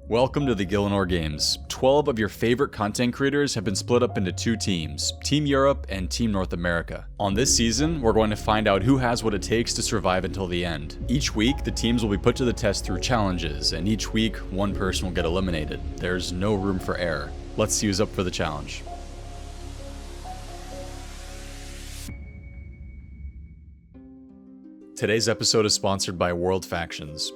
Welcome to the Gielinor Games. 12 of your favorite content creators have been split up into two teams, Team Europe and Team North America. On this season, we're going to find out who has what it takes to survive until the end. Each week, the teams will be put to the test through challenges, and each week, one person will get eliminated. There's no room for error. Let's see who's up for the challenge. Today's episode is sponsored by World Factions.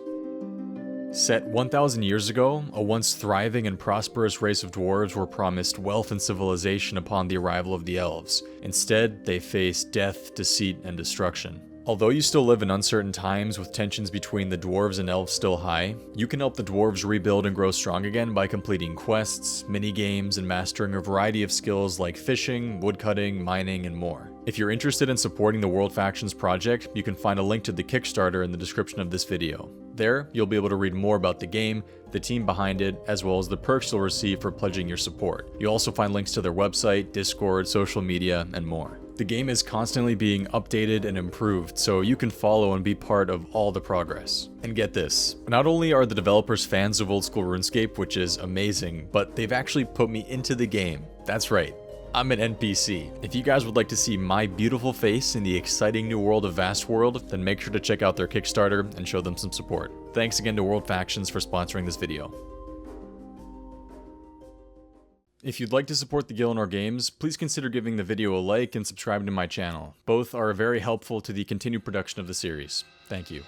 Set 1,000 years ago, a once thriving and prosperous race of dwarves were promised wealth and civilization upon the arrival of the elves. Instead, they faced death, deceit, and destruction. Although you still live in uncertain times with tensions between the dwarves and elves still high, you can help the dwarves rebuild and grow strong again by completing quests, mini-games, and mastering a variety of skills like fishing, woodcutting, mining, and more. If you're interested in supporting the World Factions project, you can find a link to the Kickstarter in the description of this video. There, you'll be able to read more about the game, the team behind it, as well as the perks you'll receive for pledging your support. You'll also find links to their website, Discord, social media, and more. The game is constantly being updated and improved, so you can follow and be part of all the progress. And get this, not only are the developers fans of old school RuneScape, which is amazing, but they've actually put me into the game. That's right. I'm an NPC. If you guys would like to see my beautiful face in the exciting new world of Vast World, then make sure to check out their Kickstarter and show them some support. Thanks again to World Factions for sponsoring this video. If you'd like to support the Gielinor Games, please consider giving the video a like and subscribing to my channel. Both are very helpful to the continued production of the series. Thank you.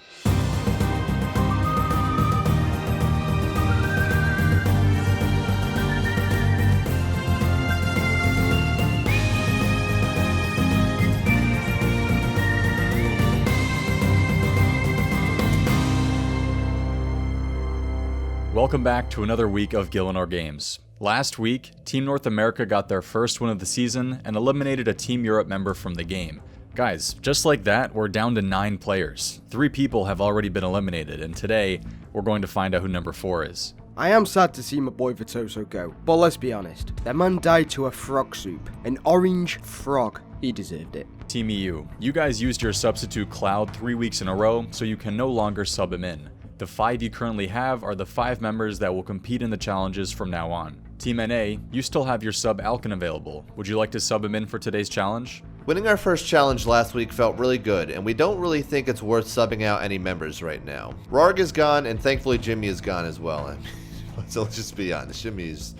Welcome back to another week of Gielinor Games. Last week, Team North America got their first win of the season and eliminated a Team Europe member from the game. Guys, just like that, we're down to 9 players. 3 people have already been eliminated, and today, we're going to find out who number 4 is. I am sad to see my boy Virtoso go, but let's be honest, that man died to a frog soup. An orange frog. He deserved it. Team EU, you guys used your substitute Cloud 3 weeks in a row, so you can no longer sub him in. The 5 you currently have are the 5 members that will compete in the challenges from now on. Team NA, you still have your sub Alkan available. Would you like to sub him in for today's challenge? Winning our first challenge last week felt really good, and we don't really think it's worth subbing out any members right now. Rargh is gone, and thankfully Jimmy is gone as well. So let's just be honest, Jimmy is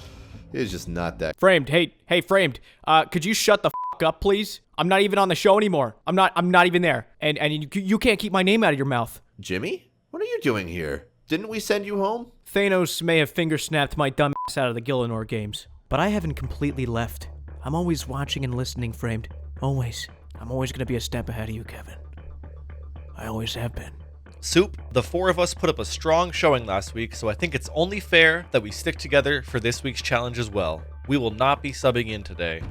just not that. Framed, hey, Framed, could you shut the f*** up, please? I'm not even on the show anymore. I'm not even there, and you can't keep my name out of your mouth. Jimmy? What are you doing here? Didn't we send you home? Thanos may have finger-snapped my dumb ass out of the Gielinor Games, but I haven't completely left. I'm always watching and listening, Framed. Always. I'm always gonna be a step ahead of you, Kevin. I always have been. Soup, the 4 of us put up a strong showing last week, so I think it's only fair that we stick together for this week's challenge as well. We will not be subbing in today.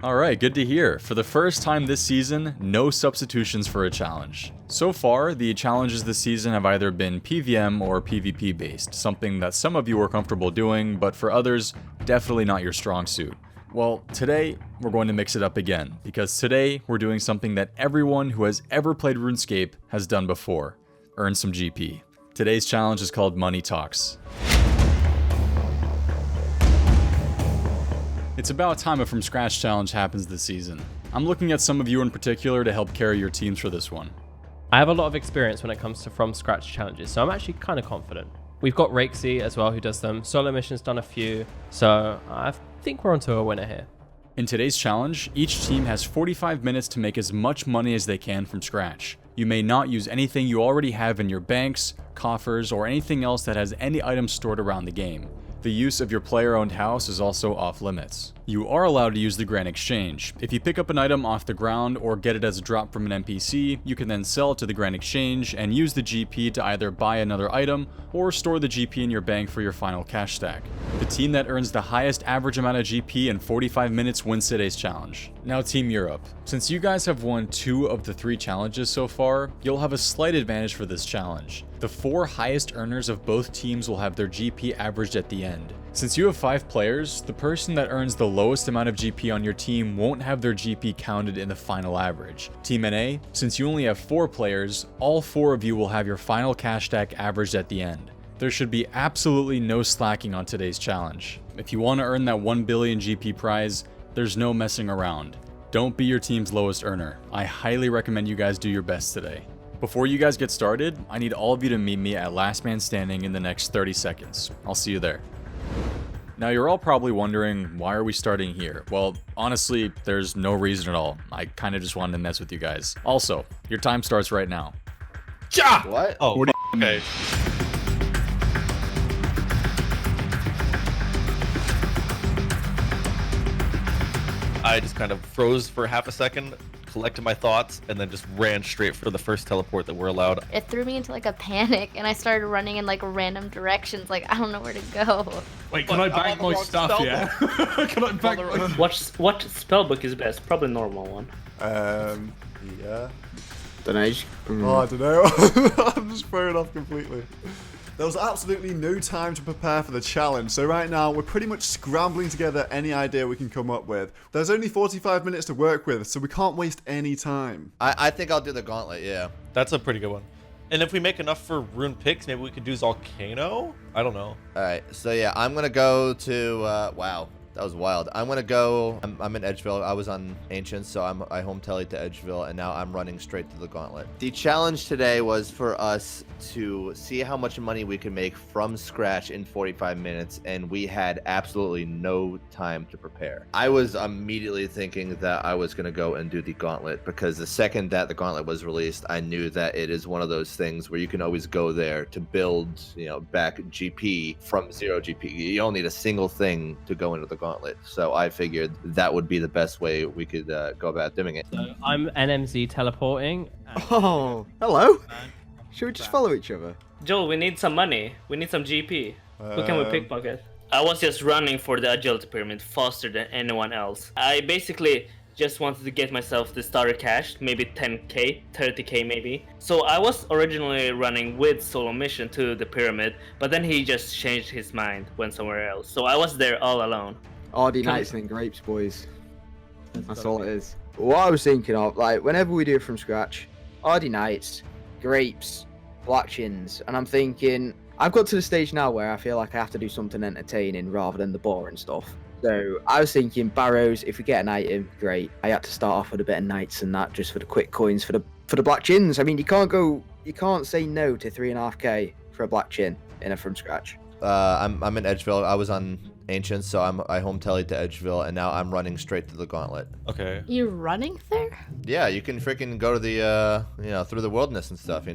Alright, good to hear. For the first time this season, no substitutions for a challenge. So far, the challenges this season have either been PVM or PvP based, something that some of you are comfortable doing, but for others, definitely not your strong suit. Well, today, we're going to mix it up again, because today, we're doing something that everyone who has ever played RuneScape has done before. Earn some GP. Today's challenge is called Money Talks. It's about time a from scratch challenge happens this season. I'm looking at some of you in particular to help carry your teams for this one. I have a lot of experience when it comes to from scratch challenges, so I'm actually kind of confident. We've got Raikesy as well who does them. SoloMission's done a few, so I think we're onto a winner here. In today's challenge, each team has 45 minutes to make as much money as they can from scratch. You may not use anything you already have in your banks, coffers, or anything else that has any items stored around the game. The use of your player-owned house is also off limits. You are allowed to use the Grand Exchange. If you pick up an item off the ground or get it as a drop from an NPC, you can then sell it to the Grand Exchange and use the GP to either buy another item or store the GP in your bank for your final cash stack. The team that earns the highest average amount of GP in 45 minutes wins today's challenge. Now Team Europe. Since you guys have won 2 of the 3 challenges so far, you'll have a slight advantage for this challenge. The 4 highest earners of both teams will have their GP averaged at the end. Since you have 5 players, the person that earns the lowest amount of GP on your team won't have their GP counted in the final average. Team NA, since you only have 4 players, all 4 of you will have your final cash stack averaged at the end. There should be absolutely no slacking on today's challenge. If you want to earn that 1 billion GP prize, there's no messing around. Don't be your team's lowest earner. I highly recommend you guys do your best today. Before you guys get started, I need all of you to meet me at Last Man Standing in the next 30 seconds. I'll see you there. Now you're all probably wondering, why are we starting here? Well, honestly, there's no reason at all. I kind of just wanted to mess with you guys. Also, your time starts right now. Ja! What? Oh, okay. I just kind of froze for half a second, collected my thoughts, and then just ran straight for the first teleport that we're allowed. It threw me into like a panic, and I started running in like random directions. Like I don't know where to go. Wait, can I bag my stuff? Yeah. Can I bag? What spellbook is best? Probably normal one. Yeah. Don't know. Oh, I don't know. I'm just thrown off completely. There was absolutely no time to prepare for the challenge, so right now we're pretty much scrambling together any idea we can come up with. There's only 45 minutes to work with, so we can't waste any time. I think I'll do the Gauntlet, yeah. That's a pretty good one. And if we make enough for rune picks, maybe we could do Volcano? I don't know. Alright, so yeah, I'm gonna go to, wow. That was wild. I'm gonna go. I'm in Edgeville. I was on Ancients, so I home tellied to Edgeville, and now I'm running straight to the Gauntlet. The challenge today was for us to see how much money we could make from scratch in 45 minutes, and we had absolutely no time to prepare. I was immediately thinking that I was gonna go and do the Gauntlet, because the second that the Gauntlet was released, I knew that it is one of those things where you can always go there to build, back GP from 0 GP. You don't need a single thing to go into the Gauntlet, so I figured that would be the best way we could go about doing it. So I'm NMZ teleporting. Oh, hello. Should we just follow each other? Joel, we need some money. We need some GP. Who can we pickpocket? I was just running for the agility pyramid faster than anyone else. I basically just wanted to get myself the starter cash, maybe 10k, 30k maybe. So I was originally running with SoloMission to the pyramid, but then he just changed his mind, went somewhere else. So I was there all alone. RD Knights and Grapes, boys. That's all it is. What I was thinking of, like, whenever we do it from scratch, RD Knights, Grapes, Black Chins, and I'm thinking, I've got to the stage now where I feel like I have to do something entertaining rather than the boring stuff. So I was thinking barrows, if we get an item, great. I had to start off with a bit of knights and that just for the quick coins for the black chins. I mean, you can't say no to 3.5k for a black chin in a from scratch. I'm in Edgeville. I was on Ancients, so I home tellied to Edgeville, and now I'm running straight to the Gauntlet. Okay. You're running there? Yeah, you can freaking go to the through the wilderness and stuff,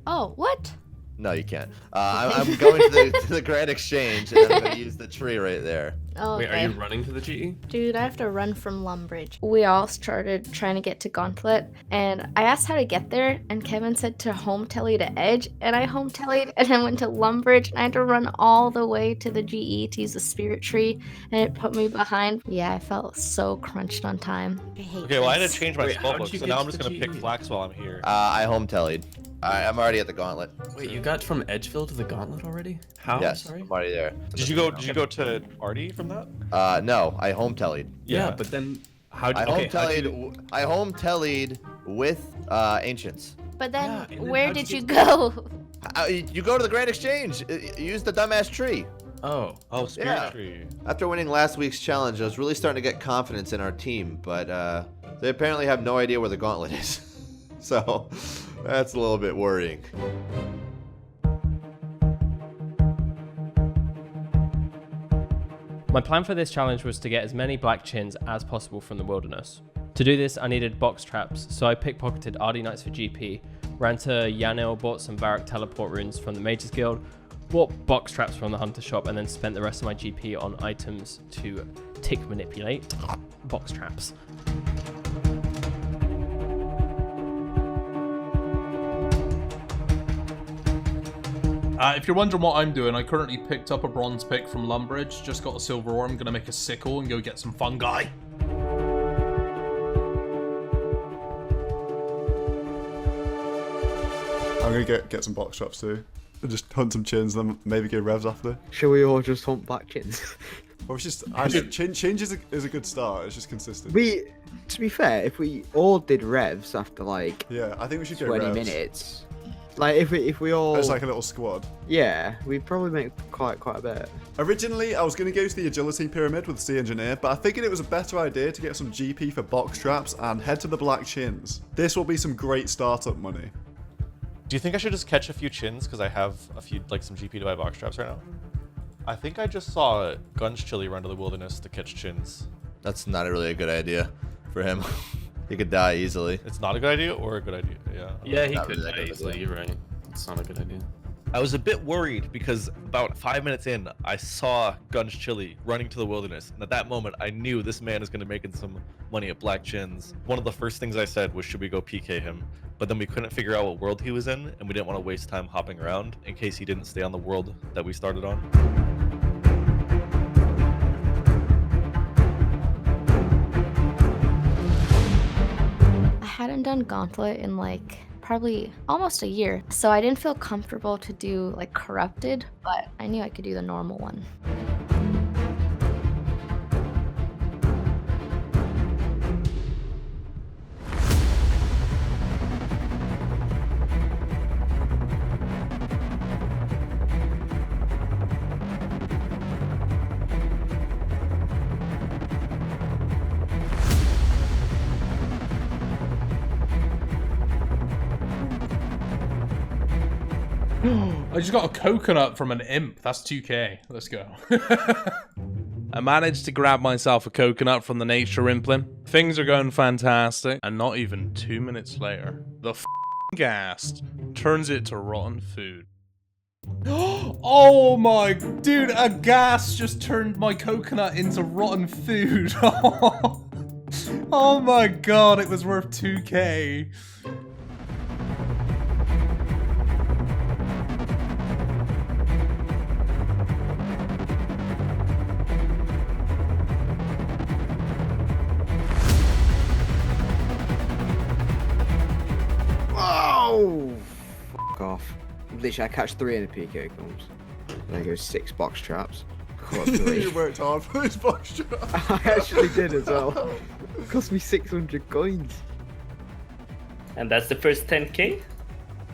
Oh, what? No, you can't. I'm going to the Grand Exchange, and I'm going to use the tree right there. Oh, Wait, okay. are you running to the GE? Dude, I have to run from Lumbridge. We all started trying to get to Gauntlet, and I asked how to get there, and Kevin said to home telly to Edge, and I home tellied, and I went to Lumbridge, and I had to run all the way to the GE to use the spirit tree, and it put me behind. Yeah, I felt so crunched on time. I hate Okay, well, I had this. to change my Wait, how'd spellbook, you so get now to I'm just the going to pick GE? Flax while I'm here. I home tellied. I'm already at the Gauntlet. Wait, you got from Edgeville to the Gauntlet already? How? Yes, Sorry. I'm already there. Did you go to Artie from that? No, I home tellied. Yeah, but then how did I home tellied with Ancients. But then, Yeah, and then where how'd did you you get- go? You go to the Grand Exchange. Use the dumbass tree. Oh. Oh, Spirit Yeah. Tree. After winning last week's challenge, I was really starting to get confidence in our team, but they apparently have no idea where the Gauntlet is. So that's a little bit worrying. My plan for this challenge was to get as many black chins as possible from the wilderness. To do this, I needed box traps, so I pickpocketed RD Knights for GP, ran to Yanil, bought some Varrock teleport runes from the Mages Guild, bought box traps from the Hunter shop, and then spent the rest of my GP on items to tick manipulate box traps. If you're wondering what I'm doing, I currently picked up a bronze pick from Lumbridge, just got a silver ore. I'm going to make a sickle and go get some fungi. I'm gonna get some box traps too. And just hunt some chins, then maybe get revs after. Shall we all just hunt black chins? Or it's just change is a good start. It's just consistent. To be fair, if we all did revs after like Yeah, I think we should go 20 revs. minutes, Like if we all, It's like a little squad. yeah, we'd probably make quite a bit. Originally, I was going to go to the agility pyramid with Sea Engineer, but I figured it was a better idea to get some GP for box traps and head to the Black Chins. This will be some great startup money. Do you think I should just catch a few chins because I have a few, like some GP to buy box traps right now? I think I just saw Gunschilli run to the wilderness to catch chins. That's not really a good idea for him. He could die easily. It's not a good idea or a good idea? Yeah. Yeah, he Not could really that die good of a easily. You're right. It's not a good idea. I was a bit worried because about 5 minutes in, I saw Gunschilli running to the wilderness, and at that moment, I knew this man is going to make some money at Black Chins. One of the first things I said was, should we go PK him? But then we couldn't figure out what world he was in, and we didn't want to waste time hopping around in case he didn't stay on the world that we started on. I hadn't done Gauntlet in like probably almost a year, so I didn't feel comfortable to do like Corrupted, but I knew I could do the normal one. I just got a coconut from an imp. That's 2k. Let's go. I managed to grab myself a coconut from the nature implant. Things are going fantastic. And not even 2 minutes later, the ghast turns it to rotten food. Oh my, dude, a gas just turned my coconut into rotten food. Oh my god, it was worth 2k. Oh, fuck off. Literally, I catch 3 in a PK comes. There goes 6 box traps. Caught 3. You worked hard for this box trap. I actually did as well. It cost me 600 coins. And that's the first 10k?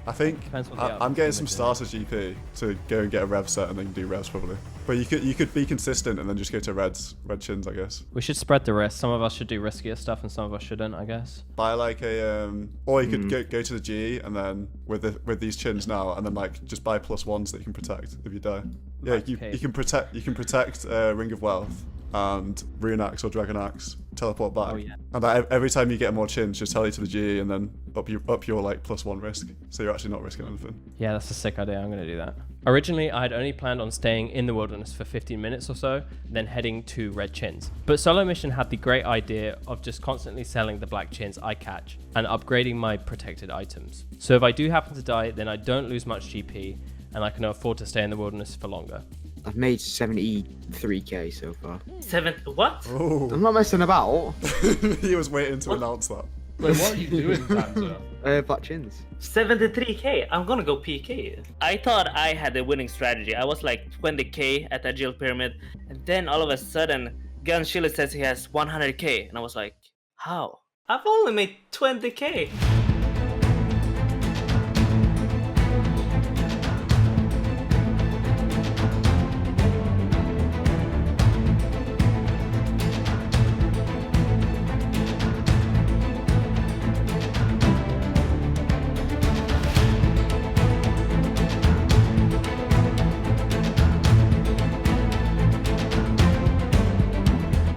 I think Depends what the I'm getting some outcome starter GP to go and get a rev set and then do revs probably. But you could be consistent and then just go to red chins, I guess. We should spread the risk. Some of us should do riskier stuff and some of us shouldn't, I guess. Buy like a or you could go to the G and then with these chins now and then like just buy +1s that you can protect if you die. Yeah, Okay. you can protect Ring of Wealth and Rune Axe or Dragon Axe, teleport back. Oh, yeah. And every time you get more chins, just tell you to the G and then up your like +1 risk. So you're actually not risking anything. Yeah, that's a sick idea. I'm going to do that. Originally, I had only planned on staying in the wilderness for 15 minutes or so, then heading to Red Chins. But SoloMission had the great idea of just constantly selling the Black Chins I catch and upgrading my protected items. So if I do happen to die, then I don't lose much GP and I can afford to stay in the wilderness for longer. I've made 73k so far. What? Oh, I'm not messing about. he was waiting to announce that. Wait, what are you doing, Tanzoo? Black chins. 73k. I'm gonna go PK. I thought I had a winning strategy. I was like 20k at the Agile Pyramid, and then all of a sudden, Gunschilli says he has 100k, and I was like, how? I've only made 20k.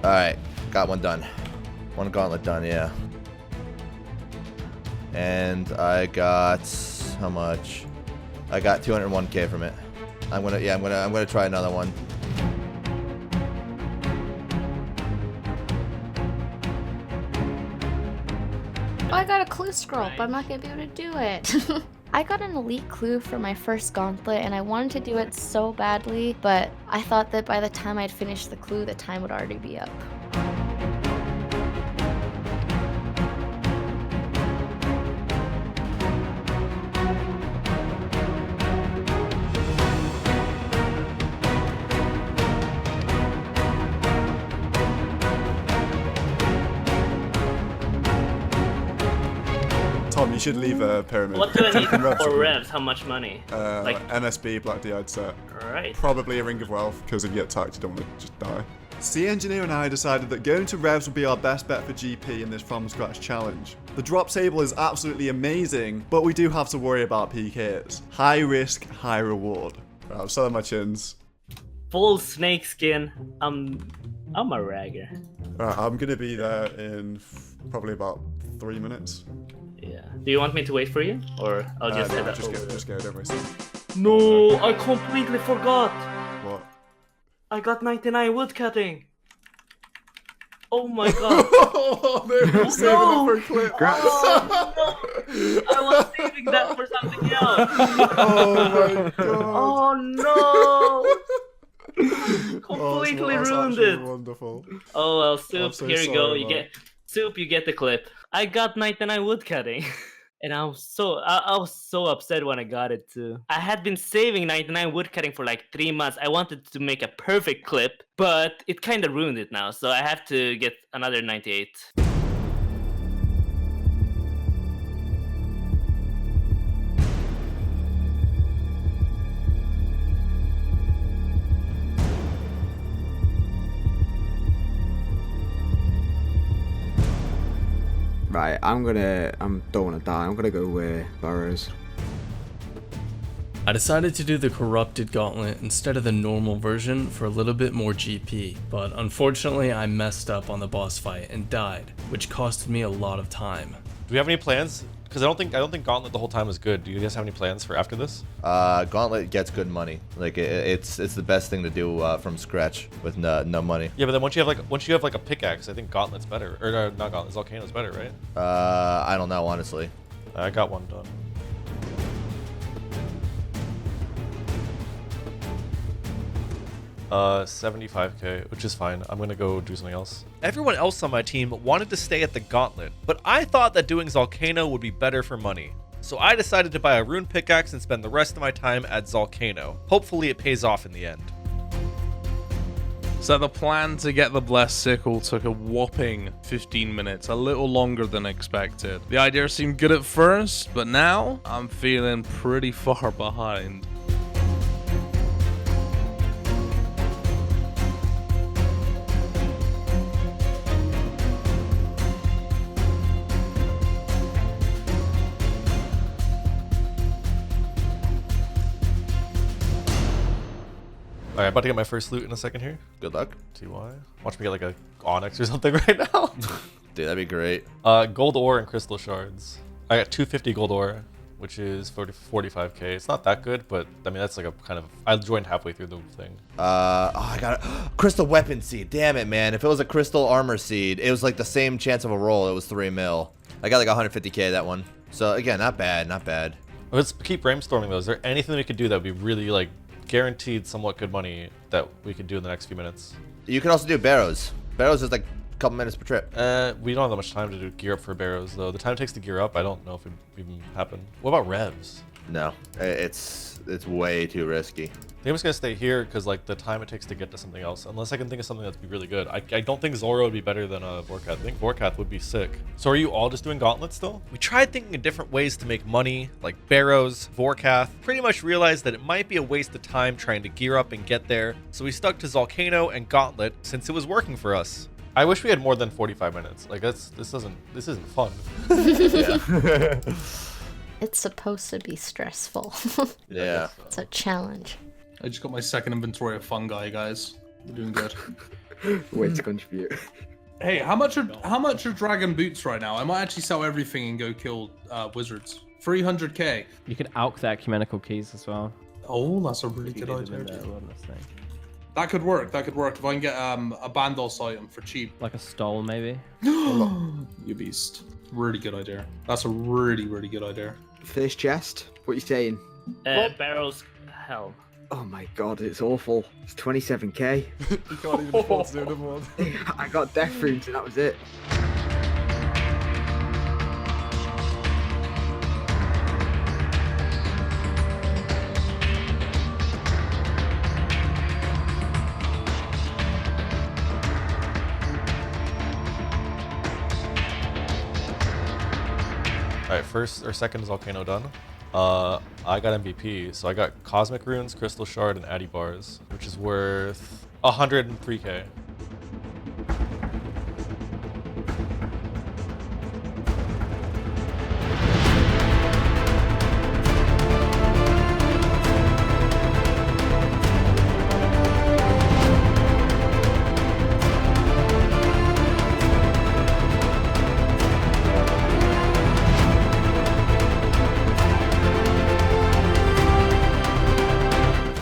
Alright, got one done. One gauntlet done, yeah. And I got how much? I got 201k from it. I'm gonna try another one. I got a clue scroll, but I'm not gonna be able to do it. I got an elite clue for my first gauntlet and I wanted to do it so badly, but I thought that by the time I'd finished the clue, the time would already be up. Tom, you should leave a pyramid. What do I need Taking revs for would be- revs? How much money? Like, NSB, Black D-Eyed set. alright. Probably a Ring of Wealth, because if you get attacked, you don't want to just die. Sea Engineer and I decided that going to revs would be our best bet for GP in this from scratch challenge. The drop table is absolutely amazing, but we do have to worry about PKs. High risk, high reward. Right, I'm selling my chins. Full snake skin. I'm a Rargh. Right, I'm gonna be there in probably about 3 minutes. Yeah. Do you want me to wait for you, or I'll just No, head up just over go, there? just go, don't waste it. No, I completely forgot. What? I got 99 woodcutting. Oh my god. Oh, no, saving no. it for a clip. Oh, no. I was saving that for something else. Oh my god. Oh no. Oh, Completely that's ruined actually it. Wonderful. Oh well, Soup, so here you go. sorry, You man. get Soup, you get the clip. I got 99 woodcutting. And I was so upset when I got it too. I had been saving 99 woodcutting for like 3 months. I wanted to make a perfect clip, but it kind of ruined it now. So I have to get another 98. Right, I don't want to die. I'm gonna go barrows. I decided to do the corrupted gauntlet instead of the normal version for a little bit more GP, but unfortunately I messed up on the boss fight and died, which costed me a lot of time. Do we have any plans? Because I don't think Gauntlet the whole time is good. Do you guys have any plans for after this? Gauntlet gets good money. Like it's the best thing to do from scratch with no money. Yeah, but then once you have like a pickaxe, I think Gauntlet's better. Or not Gauntlet, Zolcano's better, right? I don't know, honestly. I got one done. Uh, 75k, which is fine. I'm gonna go do something else. Everyone else on my team wanted to stay at the Gauntlet, but I thought that doing Zolcano would be better for money. So I decided to buy a rune pickaxe and spend the rest of my time at Zolcano. Hopefully it pays off in the end. So the plan to get the Blessed Sickle took a whopping 15 minutes, a little longer than expected. The idea seemed good at first, but now I'm feeling pretty far behind. Alright, about to get my first loot in a second here. Good luck. TY. Watch me get like a Onyx or something right now. Dude, that'd be great. Gold ore and crystal shards. I got 250 gold ore, which is 45k. It's not that good, but I mean, that's like a kind of... I joined halfway through the thing. I got a crystal weapon seed. Damn it, man. If it was a crystal armor seed, it was like the same chance of a roll. It was 3 mil. I got like 150k that one. So again, not bad, not bad. Let's keep brainstorming though. Is there anything we could do that would be really like guaranteed somewhat good money that we could do in the next few minutes? You can also do barrows. Barrows is like a couple minutes per trip. We don't have that much time to do gear up for barrows though. The time it takes to gear up, I don't know if it would even happen. What about revs? No, it's way too risky. I think I'm just gonna stay here because like the time it takes to get to something else, unless I can think of something that'd be really good. I don't think Zoro would be better than Vorkath. I think Vorkath would be sick. So are you all just doing Gauntlet still? We tried thinking of different ways to make money, like barrows, Vorkath. Pretty much realized that it might be a waste of time trying to gear up and get there, so we stuck to Zolcano and Gauntlet since it was working for us. I wish we had more than 45 minutes. Like this isn't fun. It's supposed to be stressful. Yeah. It's a challenge. I just got my second inventory of fungi, guys. We're doing good. Way to contribute. Hey, how much are dragon boots right now? I might actually sell everything and go kill wizards. 300k. You could alch the ecumenical keys as well. Oh, that's a really good idea. That could work. That could work if I can get a Bandos item for cheap. Like a stole, maybe. You beast. Really good idea. That's a really, really good idea. First chest. What you saying? Barrows, hell. Oh my god, it's awful. It's 27k. You can't even afford to do another one. I got death runes and that was it. Alright, first or second volcano done, I got MVP. So I got Cosmic Runes, Crystal Shard, and Addy Bars, which is worth 103k.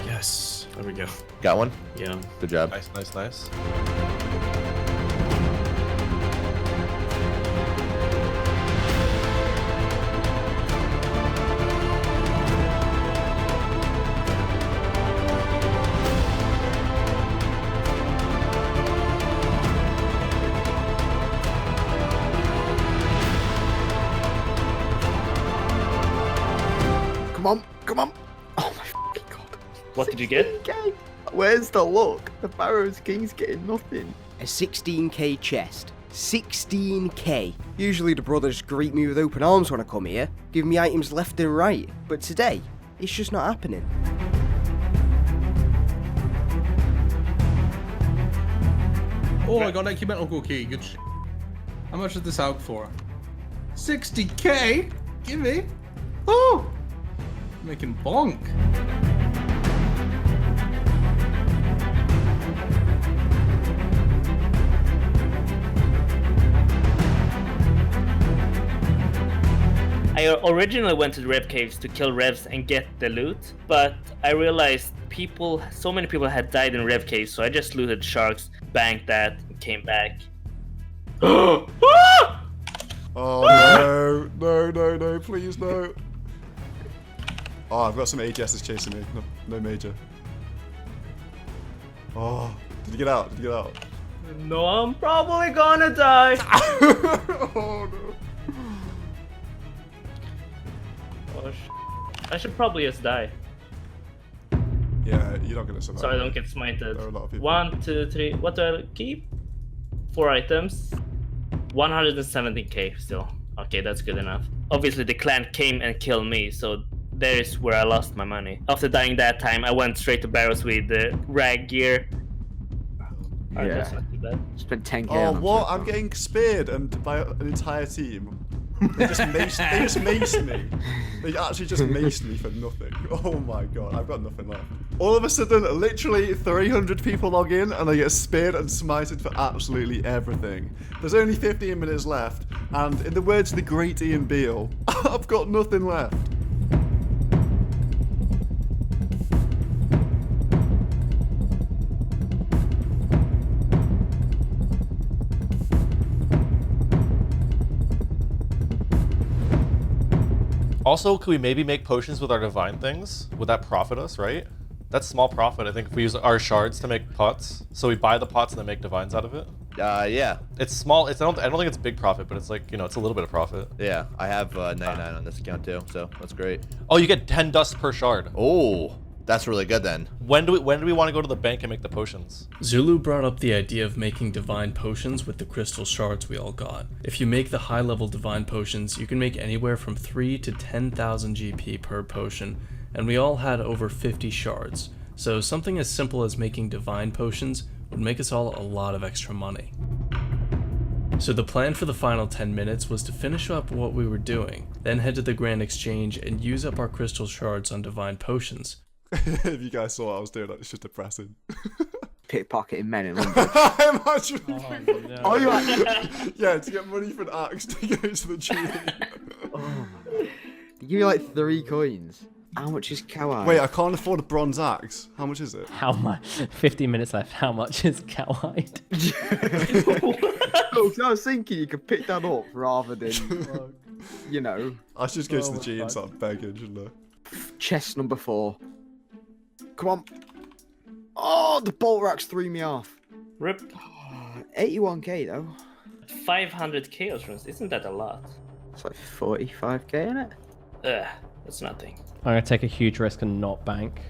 Yes. There we go. Got one? Yeah. Good job. Nice, nice, nice. Come on, come on. Oh my fucking god. What did you get? 16K. Where's the luck? The Barrows King's getting nothing. A 16k chest. 16k. Usually the brothers greet me with open arms when I come here, give me items left and right. But today, it's just not happening. Oh, I got an ecumenical key. Good shit. How much is this out for? 60k? Give me. Oh! Making bonk. I originally went to the Rev Caves to kill Revs and get the loot, but I realized so many people had died in Rev Caves, so I just looted sharks, banked that, and came back. Oh no, no, no, no, please no. Oh, I've got some AGSs chasing me. No, no major. Oh, did you get out? Did you get out? No, I'm probably gonna die. Oh no. Oh, I should probably just die, Yeah, you're not gonna survive. so I don't get smited. There are a lot of people. 1, 2, 3. What do I keep? 4 items. 117k still. Okay, that's good enough. Obviously, the clan came and killed me, so there is where I lost my money. After dying that time, I went straight to barrows with the Rargh gear. Yeah. That's not too bad. Spent 10k Oh, on them what? so I'm far. getting speared and by an entire team. They just maced me. They actually just maced me for nothing. Oh my god, I've got nothing left. All of a sudden, literally 300 people log in and I get speared and smited for absolutely everything. There's only 15 minutes left, and in the words of the great Ian Beale, I've got nothing left. Also, could we maybe make potions with our divine things? Would that profit us, right? That's small profit, I think, if we use our shards to make pots. So we buy the pots and then make divines out of it. Yeah. It's small. I don't think it's big profit, but it's like, it's a little bit of profit. Yeah, I have 99 on this account too, so that's great. Oh, you get 10 dust per shard. Oh, that's really good then. When do we want to go to the bank and make the potions? Zulu brought up the idea of making divine potions with the crystal shards we all got. If you make the high level divine potions, you can make anywhere from 3 to 10,000 GP per potion, and we all had over 50 shards. So something as simple as making divine potions would make us all a lot of extra money. So the plan for the final 10 minutes was to finish up what we were doing, then head to the Grand Exchange and use up our crystal shards on divine potions. If you guys saw what I was doing, it's just depressing. Pickpocketing men in London. Imagine. Oh, you are. Yeah, to get money for an axe to go to the tree. Oh my. They give you like 3 coins. How much is cow eye? Wait, I can't afford a bronze axe. How much is it? How much? 15 minutes left. How much is cowhide? Oh, 'cause I was thinking you could pick that up rather than, you know. I should just go to the G and start begging, shouldn't I? Chest number 4. Come on. Oh, the bolt racks threw me off. Rip. 81k though. 500 chaos runes. Isn't that a lot? It's like 45k in it. Ugh, that's nothing. I'm gonna take a huge risk and not bank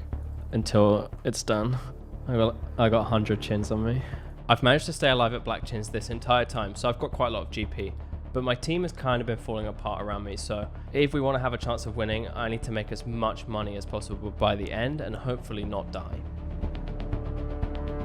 until it's done. I got 100 chins on me. I've managed to stay alive at black chins this entire time, so I've got quite a lot of GP. But my team has kind of been falling apart around me, so if we want to have a chance of winning, I need to make as much money as possible by the end and hopefully not die.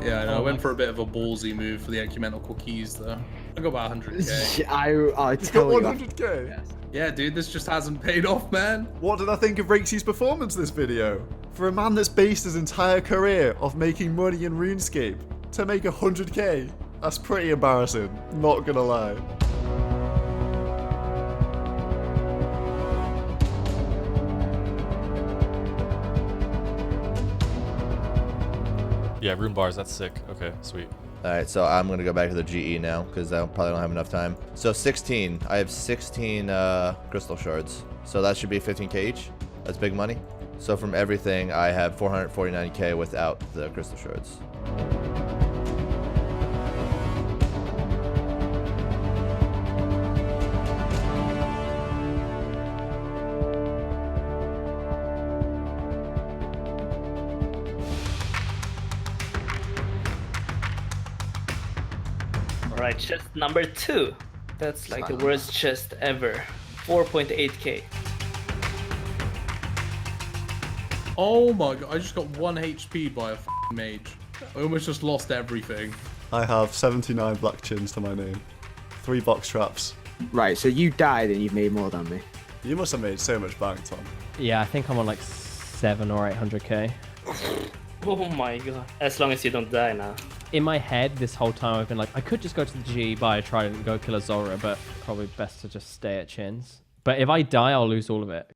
Yeah, I know. I went for a bit of a ballsy move for the ecumenical keys, though. I got about 100k. Yeah, I You've got tell you. 100k? Yeah, dude, this just hasn't paid off, man. What did I think of Raikesy's performance this video? For a man that's based his entire career off making money in RuneScape, to make 100k, that's pretty embarrassing, not gonna lie. Yeah, rune bars, that's sick. Okay, sweet. Alright, so I'm going to go back to the GE now, because I probably don't have enough time. So 16. I have 16 crystal shards. So that should be 15k each. That's big money. So from everything, I have 449k without the crystal shards. Alright, chest number 2. That's like the worst chest ever. 4.8k. Oh my god, I just got 1 HP by a f***ing mage. I almost just lost everything. I have 79 black chins to my name. 3 box traps. Right, so you died and you've made more than me. You must have made so much bank, Tom. Yeah, I think I'm on like 700 or 800k. Oh my god. As long as you don't die now. In my head, this whole time I've been like, I could just go to the GE, buy a trident, and go kill a Zora, but probably best to just stay at chins. But if I die, I'll lose all of it.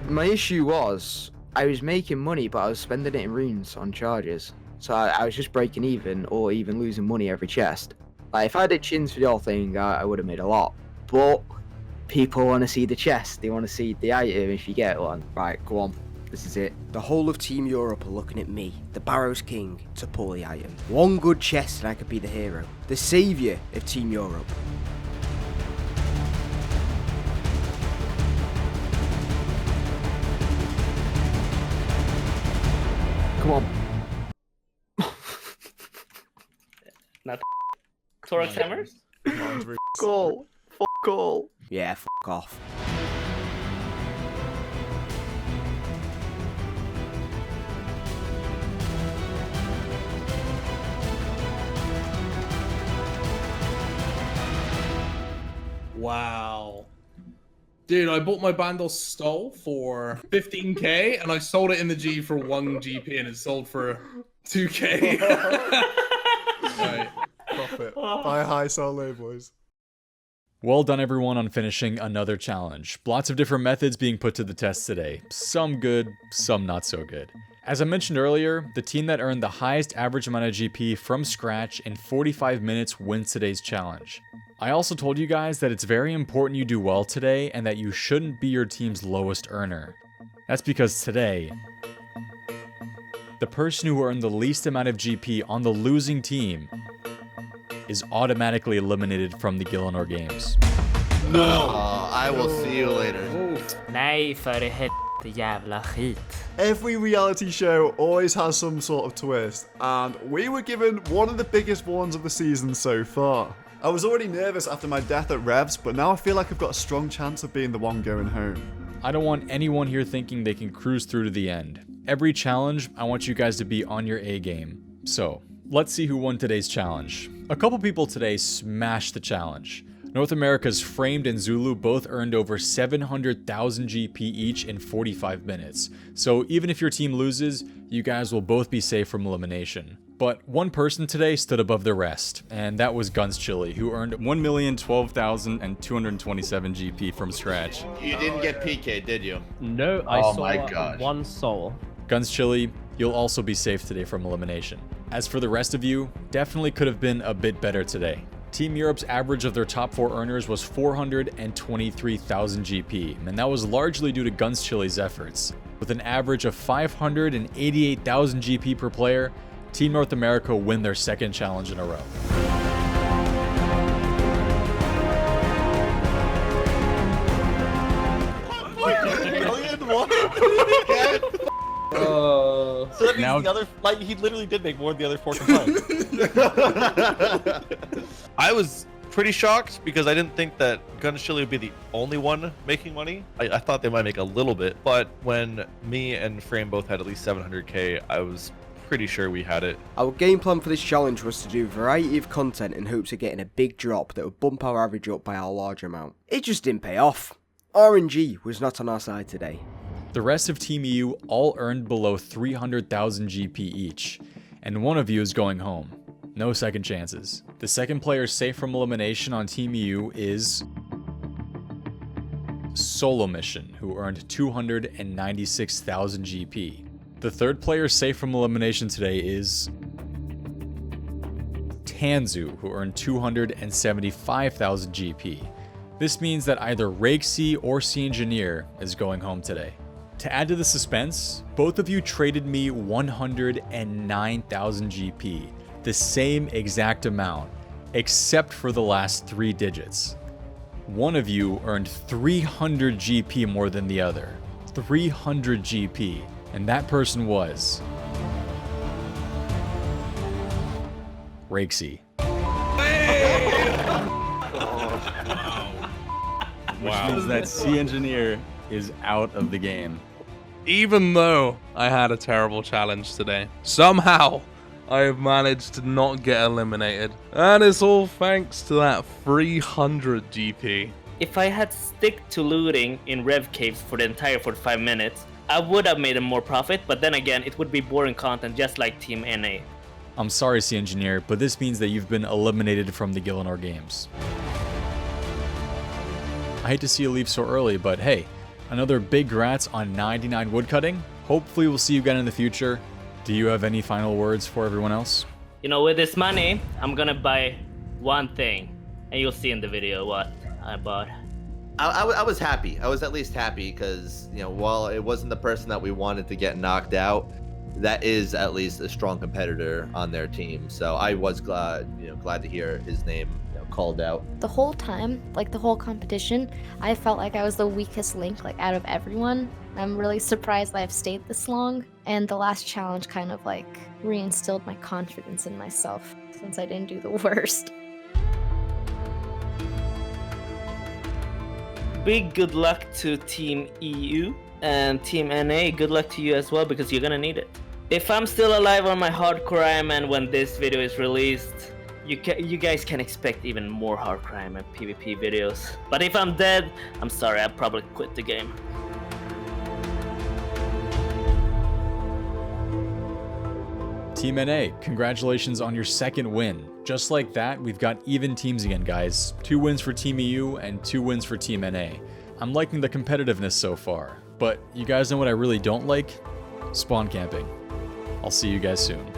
My issue was, I was making money, but I was spending it in runes on charges. So I was just breaking even, or even losing money every chest. Like, if I did chins for the whole thing, I would have made a lot. But people want to see the chest. They want to see the item if you get one. Right, go on. This is it. The whole of Team Europe are looking at me, the Barrows King, to pull the item. One good chest and I could be the hero. The saviour of Team Europe. Come on. Not Thorax hammers? Goal. Fuck goal. Yeah, f*** off. Wow. Dude, I bought my Bandle Stole for 15k and I sold it in the G for 1 GP and it sold for 2k. Right. Profit. Buy high, sell low, boys. Well done everyone on finishing another challenge. Lots of different methods being put to the test today. Some good, some not so good. As I mentioned earlier, the team that earned the highest average amount of GP from scratch in 45 minutes wins today's challenge. I also told you guys that it's very important you do well today and that you shouldn't be your team's lowest earner. That's because today, the person who earned the least amount of GP on the losing team is automatically eliminated from the Gielinor Games. No! I will see you later. Nej, för i helvete jävla skit. Every reality show always has some sort of twist, and we were given one of the biggest ones of the season so far. I was already nervous after my death at Revs, but now I feel like I've got a strong chance of being the one going home. I don't want anyone here thinking they can cruise through to the end. Every challenge, I want you guys to be on your A game. So, let's see who won today's challenge. A couple people today smashed the challenge. North America's Framed and Zulu both earned over 700,000 GP each in 45 minutes. So even if your team loses, you guys will both be safe from elimination. But one person today stood above the rest, and that was Gunschilli, who earned 1,012,227 GP from scratch. You didn't get PK, did you? No, I saw one soul. Gunschilli, you'll also be safe today from elimination. As for the rest of you, definitely could have been a bit better today. Team Europe's average of their top 4 earners was 423,000 GP, and that was largely due to Gunschilli's efforts. With an average of 588,000 GP per player, Team North America win their second challenge in a row. So that means Now- the other, like, he literally did make more than the other 4 combined. I was pretty shocked because I didn't think that Gunschilli would be the only one making money. I thought they might make a little bit, but when me and Frame both had at least 700k, I was pretty sure we had it. Our game plan for this challenge was to do a variety of content in hopes of getting a big drop that would bump our average up by a large amount. It just didn't pay off. RNG was not on our side today. The rest of Team EU all earned below 300,000 GP each, and one of you is going home. No second chances. The second player safe from elimination on Team EU is SoloMission, who earned 296,000 GP. The third player safe from elimination today is Tanzoo, who earned 275,000 GP. This means that either Raikesy or C Engineer is going home today. To add to the suspense, both of you traded me 109,000 GP, the same exact amount, except for the last 3 digits. One of you earned 300 GP more than the other. 300 GP. And that person was Raikesy. Which means that C Engineer is out of the game. Even though I had a terrible challenge today, somehow I have managed to not get eliminated. And it's all thanks to that 300 GP. If I had stick to looting in Rev Caves for the entire 45 minutes, I would have made a more profit, but then again, it would be boring content just like Team NA. I'm sorry, C Engineer, but this means that you've been eliminated from the Gielinor Games. I hate to see you leave so early, but hey, another big grats on 99 woodcutting. Hopefully we'll see you again in the future. Do you have any final words for everyone else? You know, with this money, I'm gonna buy one thing, and you'll see in the video what I bought. I was happy. I was at least happy because, you know, while it wasn't the person that we wanted to get knocked out, that is at least a strong competitor on their team. So I was glad to hear his name called out. The whole time, like the whole competition, I felt like I was the weakest link, like out of everyone. I'm really surprised that I've stayed this long. And the last challenge kind of like reinstilled my confidence in myself since I didn't do the worst. Big good luck to Team EU and Team NA. Good luck to you as well because you're gonna need it. If I'm still alive on my hardcore Ironman when this video is released, you guys can expect even more hardcore Ironman PvP videos. But if I'm dead, I'm sorry, I'll probably quit the game. Team NA, congratulations on your second win. Just like that, we've got even teams again, guys. 2 wins for Team EU and 2 wins for Team NA. I'm liking the competitiveness so far, but you guys know what I really don't like? Spawn camping. I'll see you guys soon.